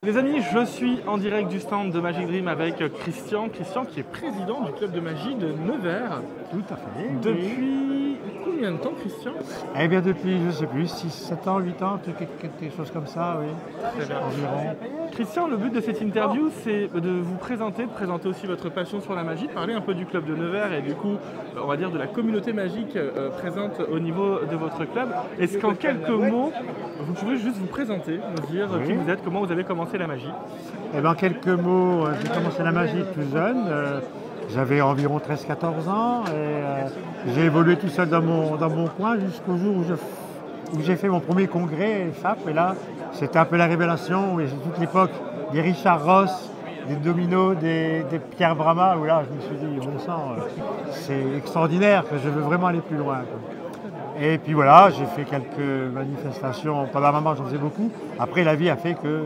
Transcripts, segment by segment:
Les amis, je suis en direct du stand de Magic Dream avec Christian. Christian qui est président du club de magie de Nevers. Tout à fait. Depuis combien de temps, Christian? Eh bien depuis, je ne sais plus, 6, 7 ans, 8 ans, quelque chose comme ça, oui. Très bien. Environ. Christian, le but de cette interview, c'est de vous présenter, de présenter aussi votre passion sur la magie, de parler un peu du club de Nevers et du coup, on va dire de la communauté magique présente au niveau de votre club. Est-ce qu'en quelques mots, vous pouvez juste vous présenter, nous dire qui vous êtes, comment vous avez commencé la magie? Eh bien en quelques mots, j'ai commencé la magie plus jeune. J'avais environ 13-14 ans et j'ai évolué tout seul dans mon coin jusqu'au jour où j'ai fait mon premier congrès FAP. Et là, c'était un peu la révélation. Et j'ai toute l'époque des Richard Ross, des Domino, des Pierre Brama, où là, je me suis dit, bon sang, c'est extraordinaire, que je veux vraiment aller plus loin, quoi. Et puis voilà, j'ai fait quelques manifestations. Pendant un moment, j'en faisais beaucoup. Après, la vie a fait que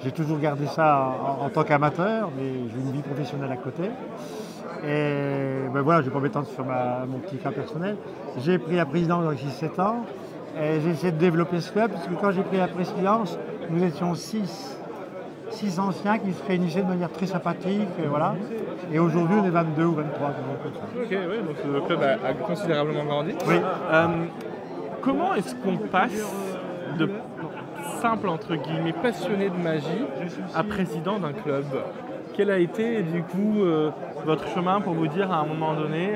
j'ai toujours gardé ça en tant qu'amateur, mais j'ai une vie professionnelle à côté. Et ben voilà, je ne vais pas m'étendre sur mon petit cas personnel. J'ai pris la présidence dans 6-7 ans et j'ai essayé de développer ce club, parce que quand j'ai pris la présidence, nous étions 6 anciens qui se réunissaient de manière très sympathique. Voilà. Et aujourd'hui, on est 22 ou 23. Ok, oui, donc le club a considérablement grandi. Oui. Comment est-ce qu'on passe de simple, entre guillemets, passionné de magie à président d'un club? Quel a été du coup votre chemin pour vous dire à un moment donné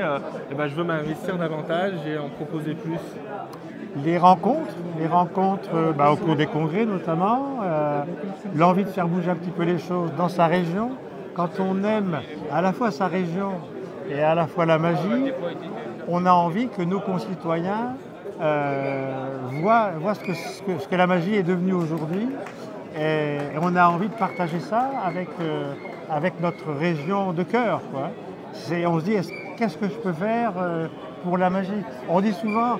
je veux m'investir davantage et en proposer plus? Les rencontres au cours des congrès notamment, l'envie de faire bouger un petit peu les choses dans sa région. Quand on aime à la fois sa région et à la fois la magie, on a envie que nos concitoyens voient ce que la magie est devenue aujourd'hui. Et on a envie de partager ça avec notre région de cœur, quoi. On se dit, qu'est-ce que je peux faire pour la magie? On dit souvent,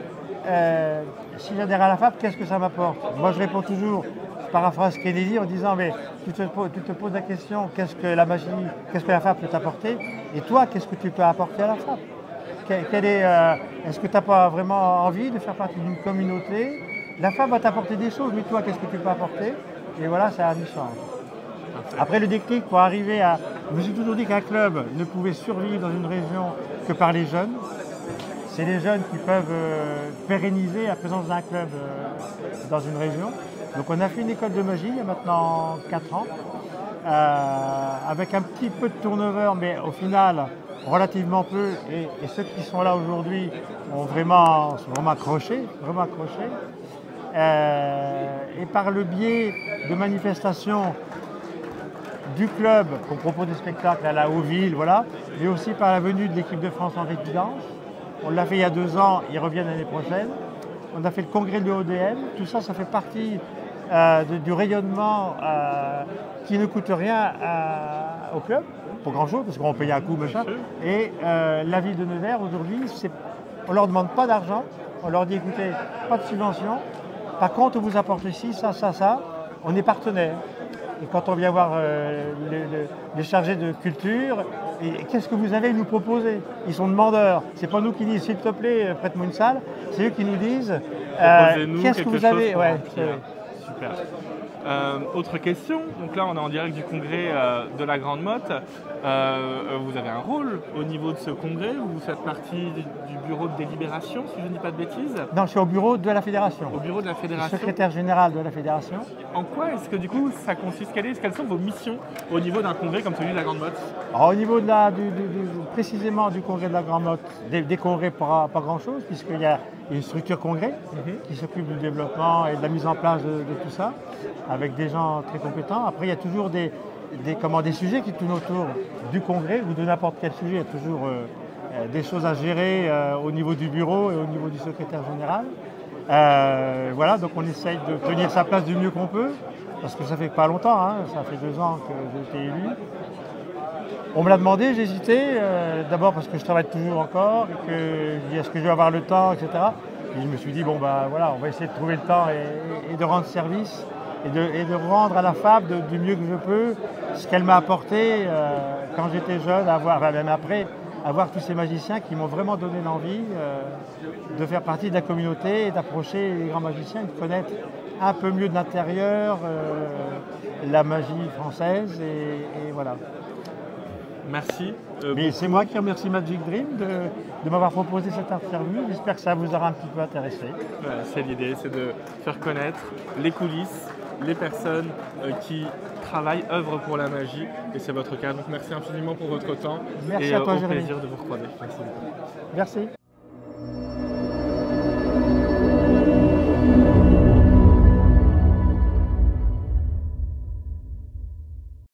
si j'adhère à la FAP, qu'est-ce que ça m'apporte? Moi, je réponds toujours, je paraphrase Kennedy en disant, mais tu te poses la question, qu'est-ce que la magie, qu'est-ce que la FAP peut t'apporter? Et toi, qu'est-ce que tu peux apporter à la FAP? Est-ce que tu n'as pas vraiment envie de faire partie d'une communauté? La FAP va t'apporter des choses, mais toi, qu'est-ce que tu peux apporter? Et voilà, ça a du sens. Après le déclic, pour arriver à... Je me suis toujours dit qu'un club ne pouvait survivre dans une région que par les jeunes. C'est les jeunes qui peuvent pérenniser la présence d'un club dans une région. Donc on a fait une école de magie il y a maintenant 4 ans, avec un petit peu de turnover, mais au final relativement peu. Et ceux qui sont là aujourd'hui sont vraiment accrochés, et par le biais de manifestations du club, qu'on propose des spectacles à la Hauville, voilà, mais aussi par la venue de l'équipe de France en résidence. On l'a fait il y a 2 ans, ils reviennent l'année prochaine. On a fait le congrès de l'ODM, tout ça, ça fait partie du rayonnement qui ne coûte rien au club, pour grand chose, parce qu'on paye un coût, machin. Et la ville de Nevers, aujourd'hui, on ne leur demande pas d'argent, on leur dit, écoutez, pas de subvention, par contre, on vous apporte ici, ça, on est partenaire. Et quand on vient voir les chargés de culture, qu'est-ce que vous avez à nous proposer? Ils sont demandeurs. C'est pas nous qui disent, s'il te plaît, prête-moi une salle. C'est eux qui nous disent, qu'est-ce que vous avez? Ouais, super. Autre question, donc là on est en direct du congrès de la Grande Motte. Vous avez un rôle au niveau de ce congrès, vous faites partie du bureau de délibération, si je ne dis pas de bêtises? Non, je suis au bureau de la fédération. Au bureau de la fédération. Secrétaire général de la fédération. En quoi est-ce que du coup ça consiste? Quelles sont vos missions au niveau d'un congrès comme celui de la Grande Motte? Alors, au niveau précisément du congrès de la Grande Motte, des congrès pas grand-chose, puisqu'il y a une structure congrès qui s'occupe du développement et de la mise en place de tout ça, avec des gens très compétents. Après, il y a toujours des sujets qui tournent autour du congrès ou de n'importe quel sujet. Il y a toujours des choses à gérer au niveau du bureau et au niveau du secrétaire général. Voilà, donc on essaye de tenir sa place du mieux qu'on peut, parce que ça fait pas longtemps, hein, ça fait 2 ans que j'ai été élu. On me l'a demandé, j'ai hésité, d'abord parce que je travaille toujours encore, et que je dis est-ce que je vais avoir le temps, etc. Et je me suis dit, bon ben voilà, on va essayer de trouver le temps et de rendre service, et de rendre à la FAP du mieux que je peux ce qu'elle m'a apporté quand j'étais jeune, même après, avoir tous ces magiciens qui m'ont vraiment donné l'envie de faire partie de la communauté et d'approcher les grands magiciens et de connaître un peu mieux de l'intérieur la magie française et voilà. Merci. Mais c'est moi qui remercie Magic Dream de m'avoir proposé cette interview. J'espère que ça vous aura un petit peu intéressé. Voilà, c'est l'idée, c'est de faire connaître les coulisses, les personnes qui travaillent, œuvrent pour la magie, et c'est votre cas. Donc merci infiniment pour votre temps Merci et à toi, au Jérémy. plaisir de vous recroiser. Merci beaucoup. Merci.